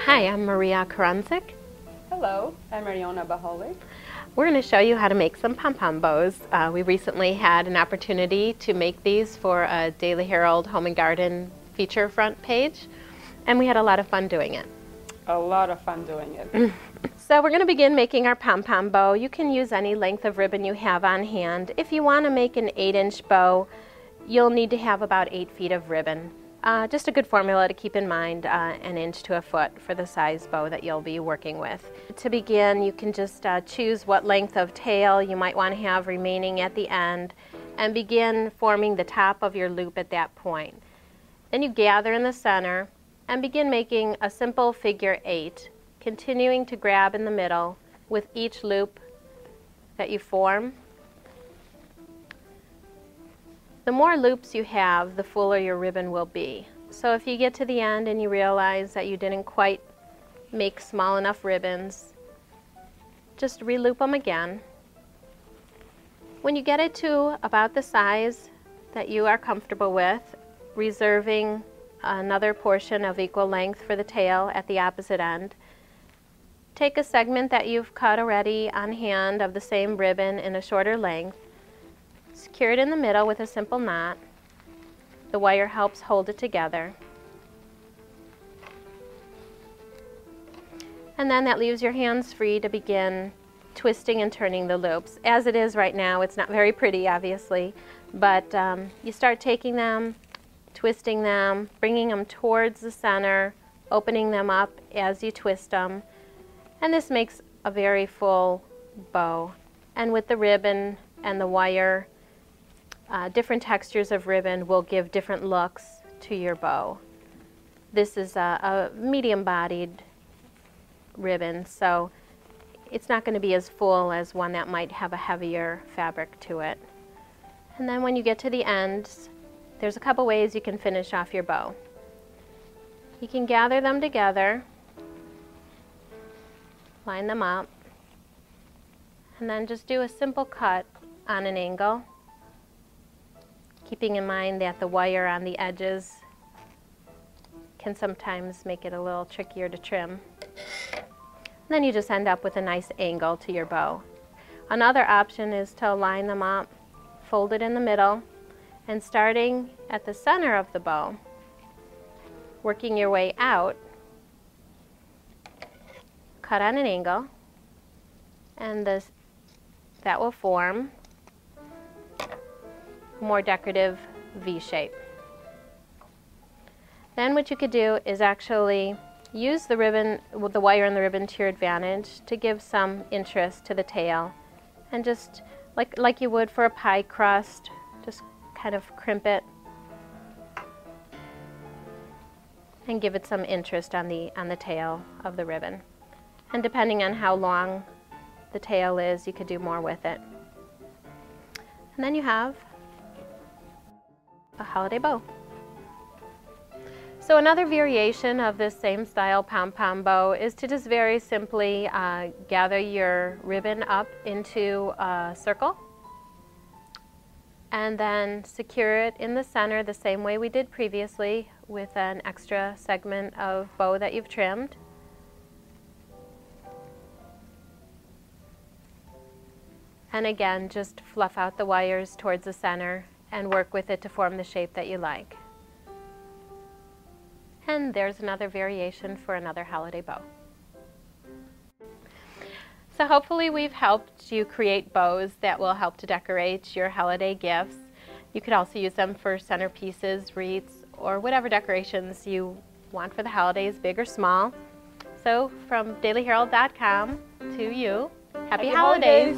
Hi, I'm Maria Karanzik. Hello, I'm Mariona Baholi. We're going to show you how to make some pom-pom bows. We recently had an opportunity to make these for a Daily Herald Home and Garden feature front page, and we had a lot of fun doing it. A lot of fun doing it. So we're going to begin making our pom-pom bow. You can use any length of ribbon you have on hand. If you want to make an 8-inch bow, you'll need to have about 8 feet of ribbon. Just a good formula to keep in mind, an inch to a foot for the size bow that you'll be working with. To begin, you can just choose what length of tail you might want to have remaining at the end and begin forming the top of your loop at that point. Then you gather in the center and begin making a simple figure 8, continuing to grab in the middle with each loop that you form. The more loops you have, the fuller your ribbon will be. So if you get to the end and you realize that you didn't quite make small enough ribbons, just re-loop them again. When you get it to about the size that you are comfortable with, reserving another portion of equal length for the tail at the opposite end, take a segment that you've cut already on hand of the same ribbon in a shorter length, secure it in the middle with a simple knot. The wire helps hold it together. And then that leaves your hands free to begin twisting and turning the loops. As it is right now, it's not very pretty, obviously, but you start taking them, twisting them, bringing them towards the center, opening them up as you twist them, and this makes a very full bow. And with the ribbon and the wire, different textures of ribbon will give different looks to your bow. This is a medium-bodied ribbon, so it's not going to be as full as one that might have a heavier fabric to it. And then when you get to the ends, there's a couple ways you can finish off your bow. You can gather them together, line them up, and then just do a simple cut on an angle, keeping in mind that the wire on the edges can sometimes make it a little trickier to trim. And then you just end up with a nice angle to your bow. Another option is to line them up, fold it in the middle, and starting at the center of the bow, working your way out, cut on an angle, and that will form a more decorative V shape. Then what you could do is actually use the ribbon, with the wire and the ribbon to your advantage to give some interest to the tail, and just like you would for a pie crust, just kind of crimp it and give it some interest on the tail of the ribbon. And depending on how long the tail is, you could do more with it. And then you have a holiday bow. So another variation of this same style pom-pom bow is to just very simply gather your ribbon up into a circle and then secure it in the center the same way we did previously with an extra segment of bow that you've trimmed. And again, just fluff out the wires towards the center and work with it to form the shape that you like. And there's another variation for another holiday bow. So hopefully we've helped you create bows that will help to decorate your holiday gifts. You could also use them for centerpieces, wreaths, or whatever decorations you want for the holidays, big or small. So from dailyherald.com to you, happy holidays.